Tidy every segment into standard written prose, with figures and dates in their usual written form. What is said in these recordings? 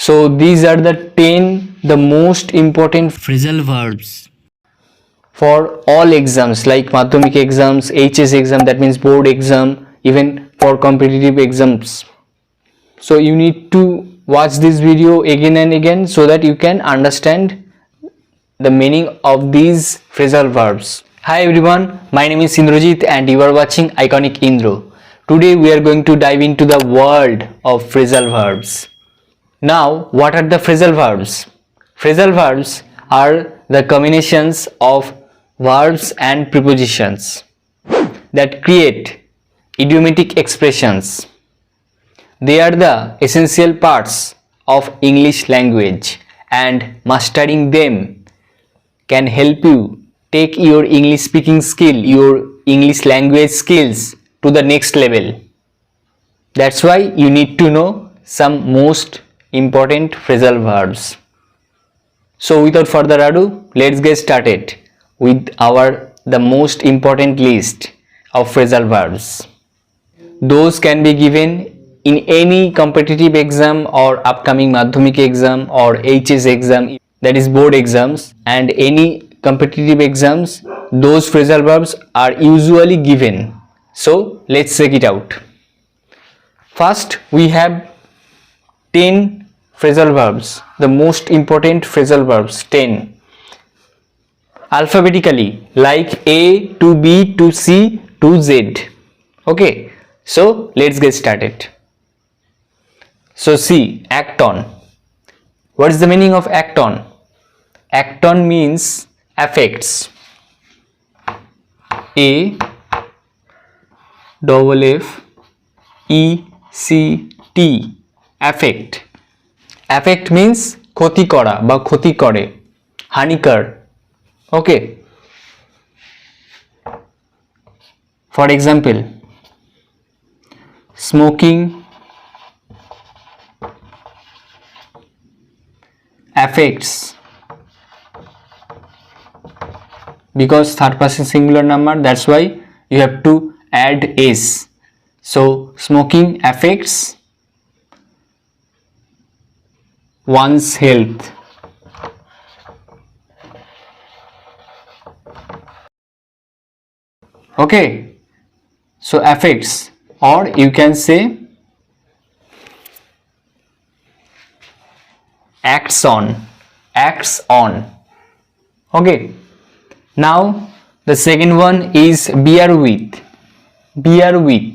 So these are the 10 the most important phrasal verbs for all exams like Madhyamik exams, HS exam, that means board exam, even for competitive exams. So you need to watch this video again and again so that you can understand the meaning of these phrasal verbs. Hi everyone, my name is Indrajit and you are watching Iconic Indra. Today we are going to dive into the world of phrasal verbs. Now, what are the phrasal verbs? Phrasal verbs are the combinations of verbs and prepositions that create idiomatic expressions. They are the essential parts of English language, and mastering them can help you take your English speaking skill, your English language skills to the next level. That's why you need to know some most important phrasal verbs. So without further ado, let's get started with the most important list of phrasal verbs. Those can be given in any competitive exam or upcoming Madhyamik exam or HS exam, that is board exams, and any competitive exams. Those phrasal verbs are usually given. So let's check it out. First, we have 10 phrasal verbs, the most important phrasal verbs, 10. Alphabetically, like A to B to C to Z. Okay, so let's get started. So C, act on. What is the meaning of act on? Act on means affects. A double F E C T, affect. Affect means ক্ষতি করা বা ক্ষতি করে, হানিকর. Okay, for example, smoking affects, because third person singular number, that's why you have to add s. So smoking affects one's health. Okay, so affects, or you can say acts on, acts on. Okay, now the second one is bear with. Bear with,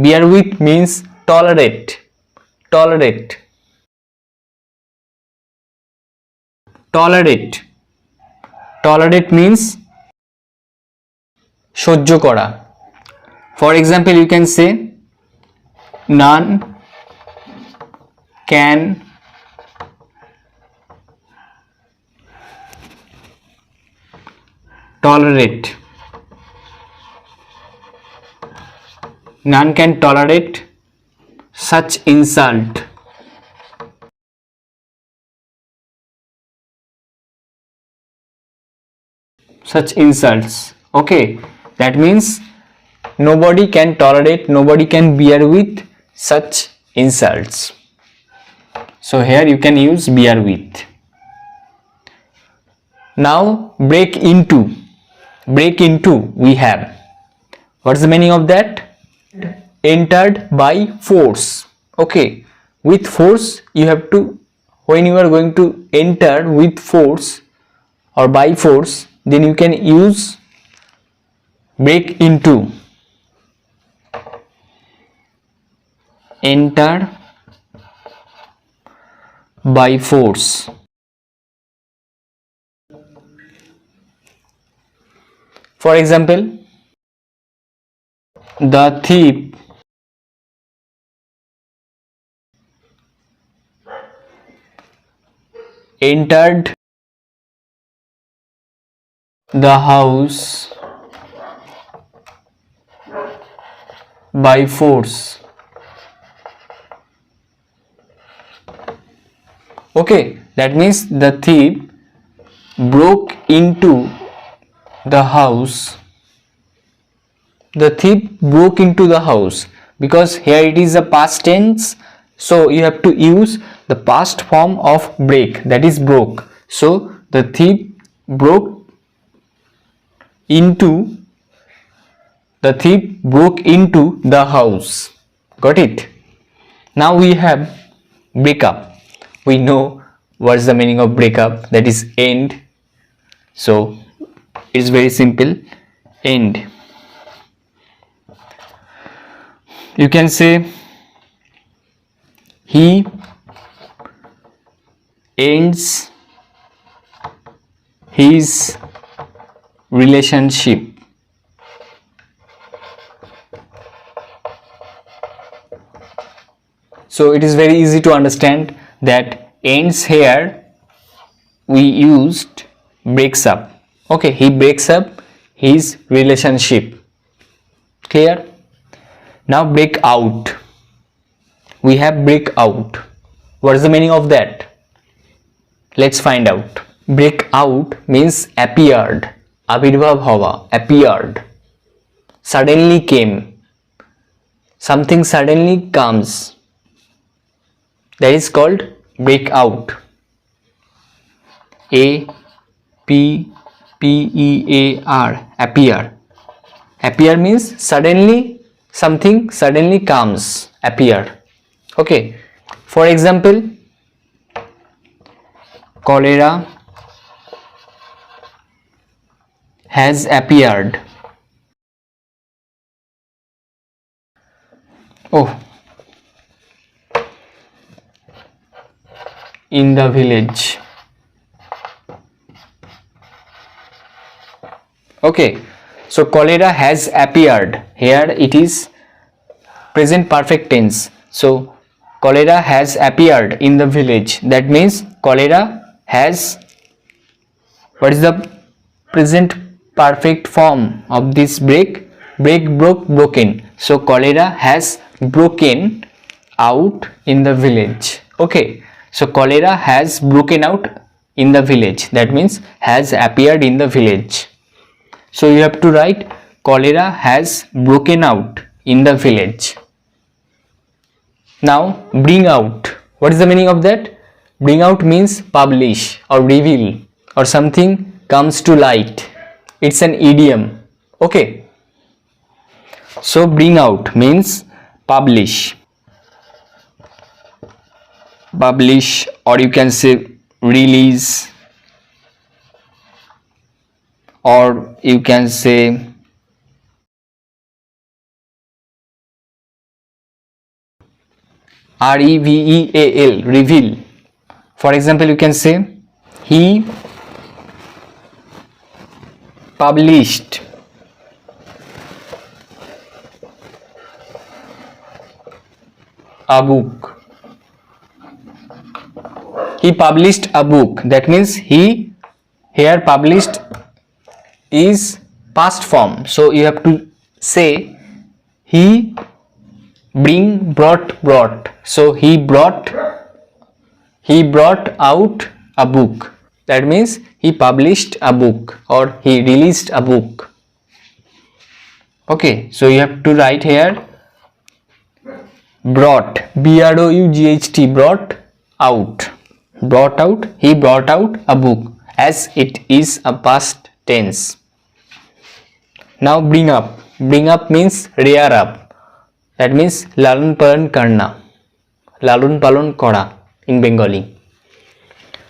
bear with means tolerate, tolerate, tolerate, tolerate means সহ্য করা. For example, you can say none can tolerate, none can tolerate such insult. Such insults. Okay, that means nobody can tolerate, nobody can bear with such insults. So here you can use bear with. Now break into. Break into we have. What's the meaning of that? Entered by force. Okay, with force you have to, when you are going to enter with force or by force, then you can use break into. Enter by force. For example, the thief entered the house by force. Okay, that means the thief broke into the house. The thief broke into the house, because here it is a past tense, so you have to use the past form of break, that is broke. So the thief broke into the house. Got it? Now we have breakup. We know what's the meaning of breakup, that is end. So it's very simple, end. You can say he ends his relationship. So it is very easy to understand that ends here we used breaks up. Okay, he breaks up his relationship. Clear? Now break out. We have break out. What is the meaning of that? Let's find out. Break out means appeared. Abirbhav hawa, appeared. Suddenly came. Something suddenly comes. That is called break out. A-P-P-E-A-R, appear. Appear means suddenly, something suddenly comes, appear. Okay, for example, cholera has appeared. Oh, in the village. Okay, so cholera has appeared. Here it is present perfect tense. So cholera has appeared in the village. That means cholera has, what is the present perfect form of this break? Break, broke, broken. So cholera has broken out in the village. Okay, so cholera has broken out in the village. That means has appeared in the village. So you have to write cholera has broken out in the village. Now bring out. What is the meaning of that? Bring out means publish or reveal, or something comes to light. It's an idiom. Okay. So bring out means publish. Publish, or you can say release, or you can say R-E-V-E-A-L, reveal. For example, you can say he published a book. He published a book. That means he, here published is past form. So you have to say he brought. So he brought out a book. That means he published a book or he released a book. Okay, so you have to write here brought, B-R-O-U-G-H-T, brought out. He brought out a book, as it is a past tense. Now bring up. Bring up means rear up. That means lalun palan karna. Lalun palon kora in Bengali.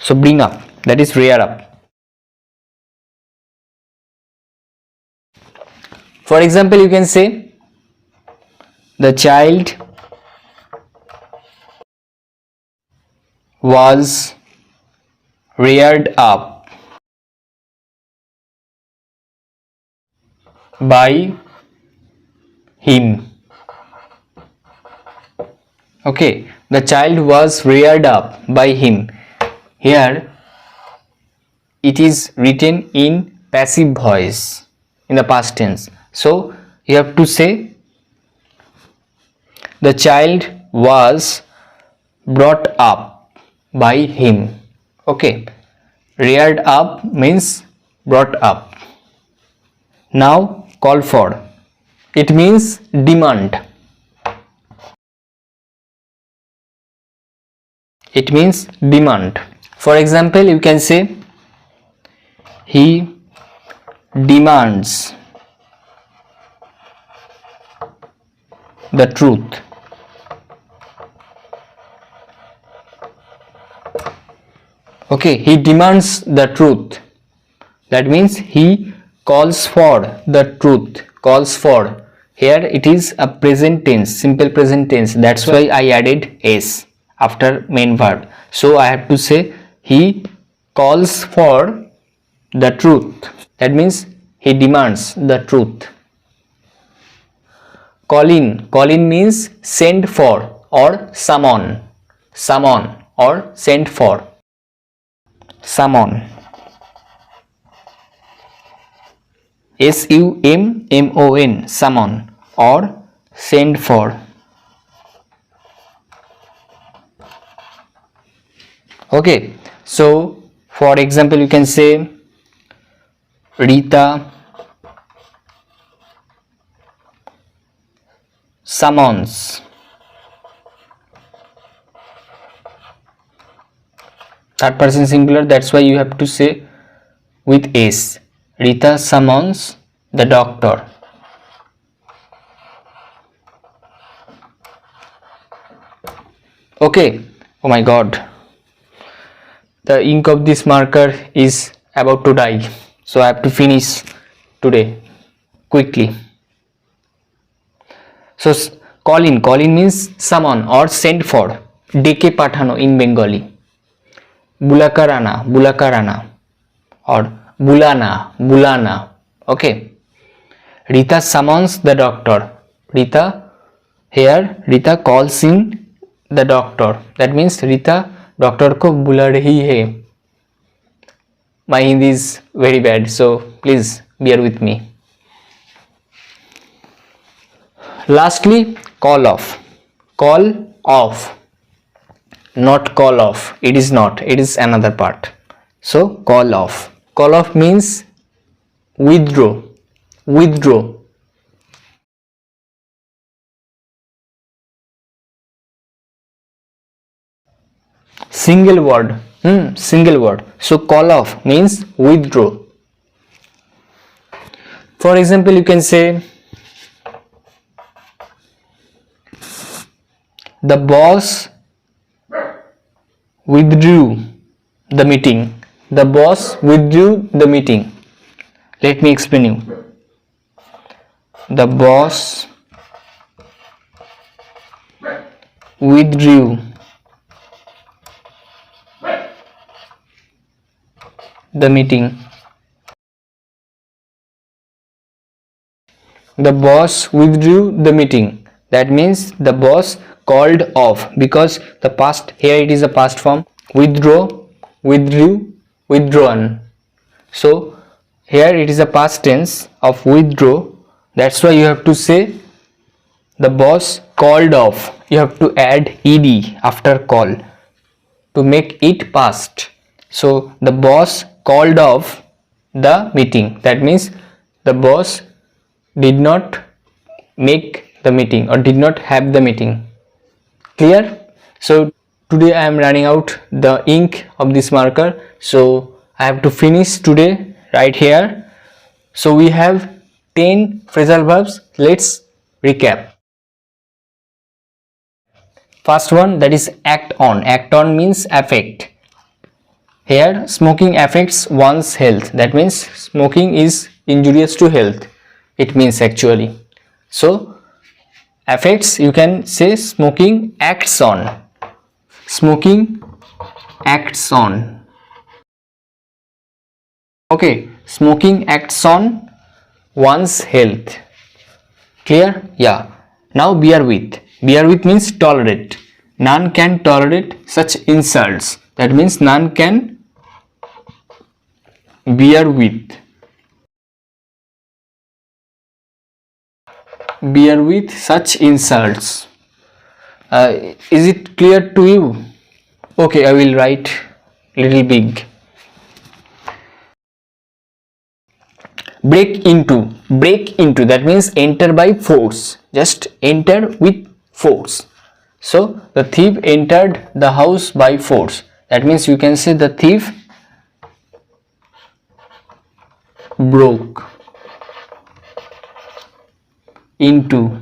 So bring up, that is rear up. For example, you can say the child was reared up by him. Okay, the child was reared up by him. Here it is written in passive voice in the past tense. So you have to say the child was brought up by him. Okay, reared up means brought up. Now call for. It means demand. It means demand. For example, you can say he demands the truth. Okay, he demands the truth. That means he calls for the truth. Calls for. Here it is a present tense, simple present tense. That's why I added s after main verb. So I have to say he calls for the truth. That means he demands the truth. Call in. Call in means send for or summon. Summon or send for. Summon. S-U-M-M-O-N. Summon or send for. Okay, so for example you can say Rita summons. Third person singular, that's why you have to say with s. Rita summons the doctor. Okay, oh my god, the ink of this marker is about to die, so I have to finish today quickly. So call in means summon or send for. Deke pathano in Bengali. Bulakarana or bulana. Okay. Rita summons the doctor. Rita calls in the doctor. That means Rita doctor ko bula rahi hai. My Hindi is very bad, so please bear with me. Lastly, call off. Call off. Not call off. It is not. It is another part. So call off. Call off means withdraw. Withdraw. Single word. Single word. So call off means withdraw. For example, you can say the boss withdrew the meeting. The boss withdrew the meeting. Let me explain you. The boss withdrew the meeting. The boss withdrew the meeting. That means the boss called off, because the past, here it is a past form. Withdraw, withdrew, withdrawn. So here it is a past tense of withdraw. That's why you have to say the boss called off. You have to add ed after call to make it past. So the boss called off the meeting. That means the boss did not make the meeting or did not have the meeting. Clear? So today I am running out the ink of this marker, so I have to finish today right here. So we have 10 phrasal verbs. Let's recap. First one, that is act on. Act on means affect. Here smoking affects one's health. That means smoking is injurious to health. It means actually. So affects, you can say smoking acts on. Smoking acts on. Okay, smoking acts on one's health. Clear? Yeah. Now bear with. Bear with means tolerate. None can tolerate such insults. That means none can bear with. Bear with such insults. Is it clear to you? Okay, I will write little big. Break into. Break into, that means enter by force. Just enter with force. So the thief entered the house by force. That means you can say the thief broke into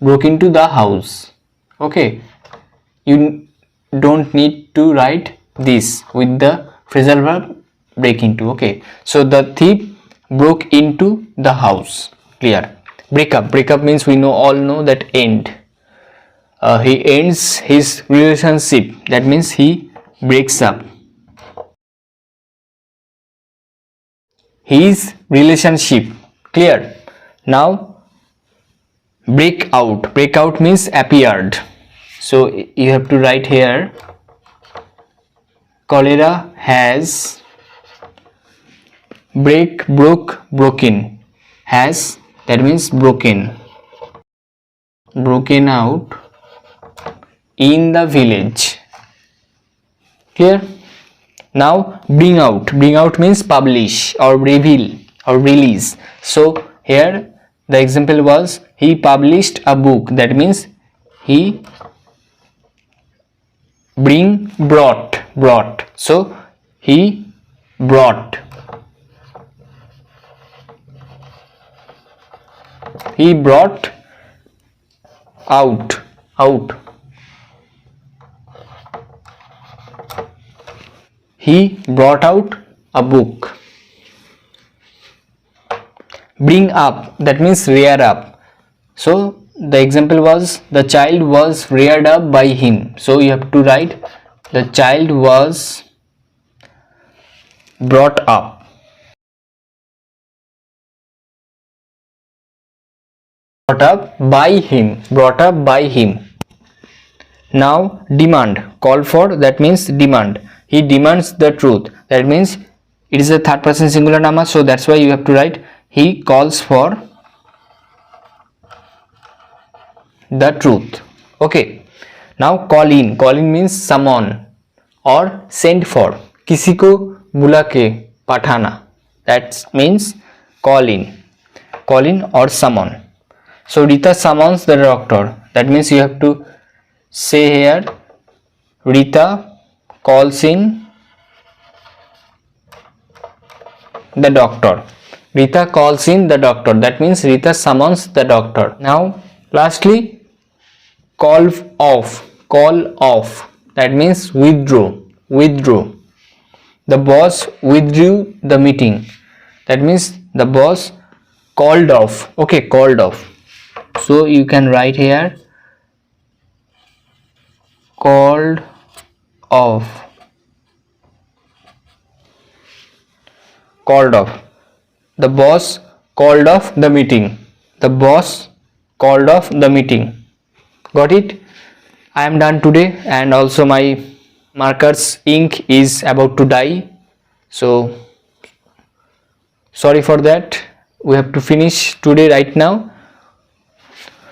the house. Okay, you don't need to write this with the phrasal verb break into. Okay, so the thief broke into the house. Clear? Break up means we all know that end. He ends his relationship. That means he breaks up his relationship. Clear? Now break out means appeared. So you have to write here, cholera has broken, has, that means broken out in the village. Clear? Now bring out means publish or reveal or release. So here the example was he published a book. That means he brought. So he brought out. He brought out a book. Bring up, that means rear up. So the example was the child was reared up by him. So you have to write the child was brought up. Brought up by him. Now demand, call for, that means demand. He demands the truth. That means it is a third person singular nama, so that's why you have to write he calls for the truth. Okay, now call in means summon or send for. किसी को बुला के पाठाना, that means call in or summon. So Rita summons the doctor. That means you have to say here Rita calls in the doctor. Rita calls in the doctor. That means Rita summons the doctor. Now lastly, call off. That means withdraw. The boss withdrew the meeting. That means the boss called off. Okay, called off. So you can write here called off. The boss called off the meeting. Got it? I am done today, and also my marker's ink is about to die. So sorry for that. We have to finish today right now.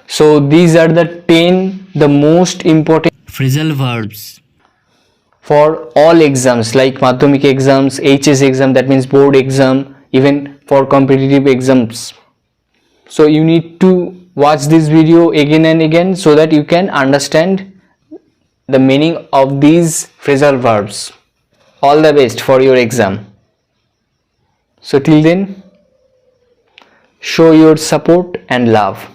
So these are the most important phrasal verbs for all exams like Madhyamik exams, HS exam, that means board exam, even for competitive exams. So you need to watch this video again and again so that you can understand the meaning of these phrasal verbs. All the best for your exam. So till then, show your support and love.